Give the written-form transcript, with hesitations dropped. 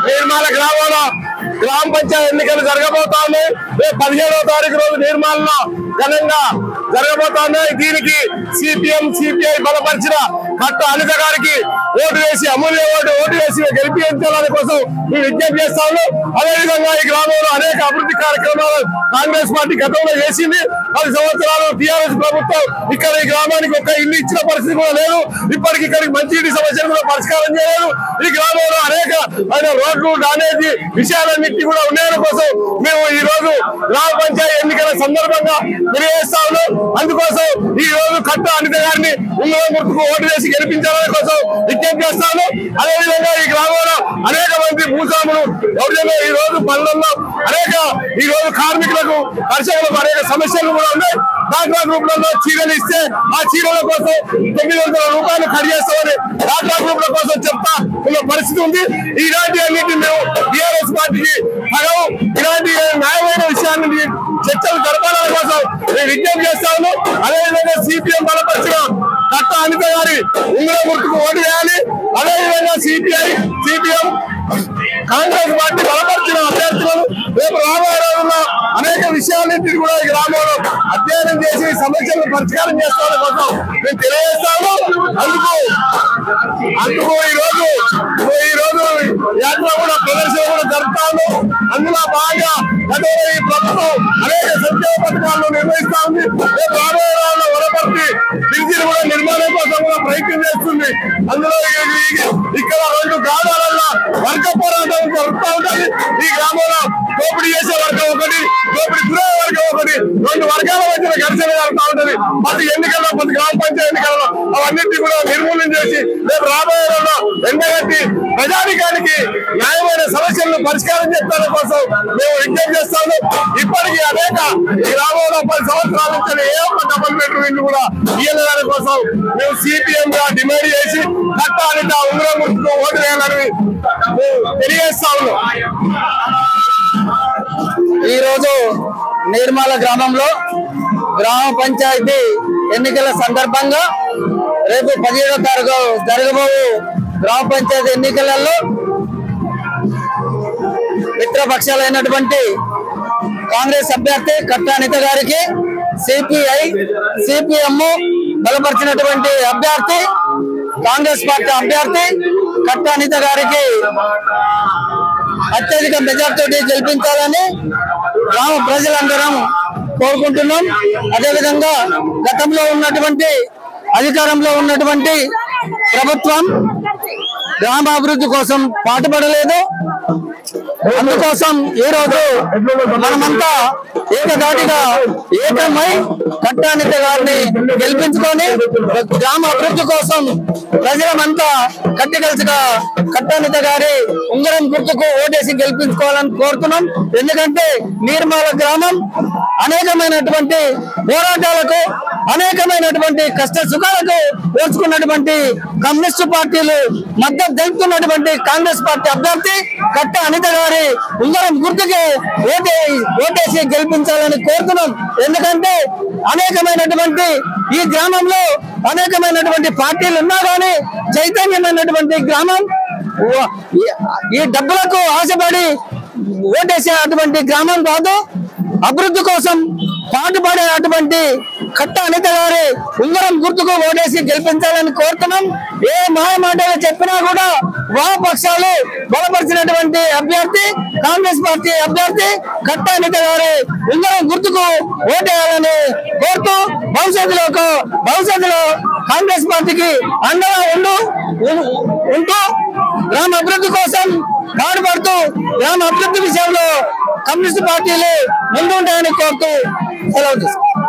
నిర్మల గ్రామంలో గ్రామ పంచాయతీ ఎన్నికలు జరగబోతున్నాయి. రేపు 17వ తారీఖు రోజు నిర్మల్లో ఘనంగా జరగబోతున్నాయి. దీనికి సిపిఎం సిపిఐ బలపరిచిన కట్ట అనిత గారికి ఓటు వేసి అమూల్య ఓటు వేసి గెలిపించాలని కోసం మేము విజ్ఞప్తి చేస్తాము. అదేవిధంగా ఈ గ్రామంలో అనేక అభివృద్ధి కార్యక్రమాలు కాంగ్రెస్ పార్టీ గతంలో చేసింది. 10 సంవత్సరాలు టీఆర్ఎస్ ప్రభుత్వం ఇక్కడ ఈ గ్రామానికి ఒక ఇల్లు ఇచ్చిన పరిస్థితి కూడా లేదు. ఇప్పటికి ఇక్కడికి మంచినీటి సమస్యను కూడా పరిష్కారం చేయలేదు. ఈ గ్రామంలో అనేక రోడ్లు డ్రైనేజీ విషయాలన్నింటినీ కూడా ఉండడం కోసం మేము ఈ రోజు గ్రామ పంచాయతీ ఎన్నికల సందర్భంగా తెలియజేస్తా ఉన్నాం. అందుకోసం ఈ రోజు కట్ట అనిత గారిని ఉంగరం గుర్తుకు ఓటు వేసి గెలిపించాలని కోసం విజ్ఞప్తి చేస్తాను. అదేవిధంగా ఈ గ్రామంలో అనేక మంది భూస్వాములు ఎవరిలో ఈ రోజు పనులలో అనేక ఈ రోజు కార్మికులకు కర్షకులకు అనేక సమస్యలు కూడా ఉన్నాయి. డాక్రా గ్రూపులలో చీరలు ఇస్తే ఆ చీరల కోసం 900 రూపాయలు ఖర్చు చేస్తామని డాక్రా గ్రూపుల కోసం చెప్తా ఉన్న పరిస్థితి ఉంది. ఇలాంటి అన్నింటినీ మేము టీఆర్ఎస్ పార్టీకి ఇలాంటి న్యాయమైన విషయాన్ని చర్చలు జరపాలని కోసం నేను విజ్ఞప్తి చేస్తాను. అదేవిధంగా సిపిఎం బలపరిచిన కట్ట అనిత గారి ఉంగరం గుర్తుకు ఓటు వేయాలి. అదేవిధంగా సిపిఐ సిపిఎం కాంగ్రెస్ పార్టీ బలపరిచిన అభ్యర్థులను రేపు రాబోయే రోజుల్లో అనేక విషయాలన్నింటినీ కూడా ఈ గ్రామంలో అధ్యయనం చేసి సమస్యలను పరిష్కారం చేసుకోవడం కోసం మేము తెలియజేస్తాము. అందుకు ఈ రోజు యాత్ర కూడా ప్రదర్శన కూడా జరుపుతాము. అందులో భాగంగా గతంలో ఈ ప్రభుత్వం అనేక సంక్షేమ పథకాలను నిర్వహిస్తా ఉంది. రేపు రాబోయే రోజుల్లో వనపర్తి బ్రిడ్జిని కూడా నిర్మాణం కోసం కూడా ప్రయత్నం చేస్తుంది. అందులో ఇక్కడ 2 గ్రామాలలో వర్గ పోరాటం జరుగుతూ ఉంటుంది. ఈ గ్రామంలో దోపిడీ చేసే వర్గం ఒకటి, దోపిడీ గురయ్యే వర్గం ఒకటి, 2 వర్గాల మధ్య ఘర్షణ జరుగుతూ ఉంటుంది. ప్రతి ఎన్నికల్లో ప్రతి గ్రామ పంచాయతీ ఎన్నికల్లో అవన్నింటినీ కూడా నిర్మూలన చేసి రేపు రాబోయే రోజుల్లో ఎండగట్టి ప్రజానికానికి న్యాయమైన సమస్యలను పరిష్కారం చేయడం కోసం మేము విజ్ఞప్తి చేస్తాము. ఇప్పటికీ అనేక ఈ గ్రామంలో 10 సంవత్సరాల నుంచి ఏ ఒక్క డబుల్ బెడ్రూమ్ ఇల్లు కూడా ఇయ్యలేదని కోసం మేము సిపిఎం గా డిమాండ్ చేసి కట్ట అనిత ఉంగరం గుర్తుకు ఓటు వేయాలని తెలియజేస్తా ఉన్నాం. ఈ రోజు నిర్మల గ్రామంలో గ్రామ పంచాయతీ ఎన్నికల సందర్భంగా రేపు 17వ తారీఖు జరగబోయే గ్రామ పంచాయతీ ఎన్నికలలో మిత్రపక్షాలైనటువంటి కాంగ్రెస్ అభ్యర్థి కట్ట అనిత గారికి సిపిఐ సిపిఎం బలపరిచినటువంటి అభ్యర్థి కాంగ్రెస్ పార్టీ అభ్యర్థి కట్ట అనిత గారికి అత్యధిక మెజార్టీతో గెలిపించాలని గ్రామ ప్రజలందరం కోరుకుంటున్నాం. అదేవిధంగా గతంలో ఉన్నటువంటి అధికారంలో ఉన్నటువంటి ప్రభుత్వం గ్రామాభివృద్ధి కోసం పాటుపడలేదు. అందుకోసం ఈ రోజు మనమంతా ఏకదాటిగా ఏకమై కట్ట అనిత గారిని గెలిపించుకొని గ్రామ అభివృద్ధి కోసం ప్రజలమంతా కట్టికలిసిగా కట్ట అనిత గారి ఉంగరం గుర్తుకు ఓటేసి గెలిపించుకోవాలని కోరుతున్నాం. ఎందుకంటే నిర్మల గ్రామం అనేకమైనటువంటి పోరాటాలకు అనేకమైనటువంటి కష్ట సుఖాలకు ఓర్చుకున్నటువంటి కమ్యూనిస్టు పార్టీలు మద్దతు తెలుపుతున్నటువంటి కాంగ్రెస్ పార్టీ అభ్యర్థి కట్ట అనిత గారి ఉంగరం గుర్తుకి ఓటేసి గెలిపించాలని కోరుతున్నాం. ఎందుకంటే అనేకమైనటువంటి ఈ గ్రామంలో అనేకమైనటువంటి పార్టీలు ఉన్నా కానీ చైతన్యమైనటువంటి గ్రామం, ఈ డబ్బులకు ఆశపడి ఓటేసేటువంటి గ్రామం కాదు. అభివృద్ధి కోసం పాటుపడేటువంటి కట్ట అనిత గారి ఉంగరం గుర్తుకు ఓటేసి గెలిపించాలని కోరుతున్నాం. ఏ మాటలు చెప్పినా కూడా వామపక్షాలు బలపరిచినటువంటి అభ్యర్థి కాంగ్రెస్ పార్టీ అభ్యర్థి కట్ట అనిత గారి ఉంగరం గుర్తుకు ఓటేయాలని కోరుతూ భవిష్యత్తులో కాంగ్రెస్ పార్టీకి అండగా ఉంటూ గ్రామ అభివృద్ధి కోసం పాటుపడుతూ గ్రామ అభివృద్ధి విషయంలో కమ్యూనిస్ట్ పార్టీలు ముందుంటాయని కోరుతూ సెలవు తీసుకుంటాం.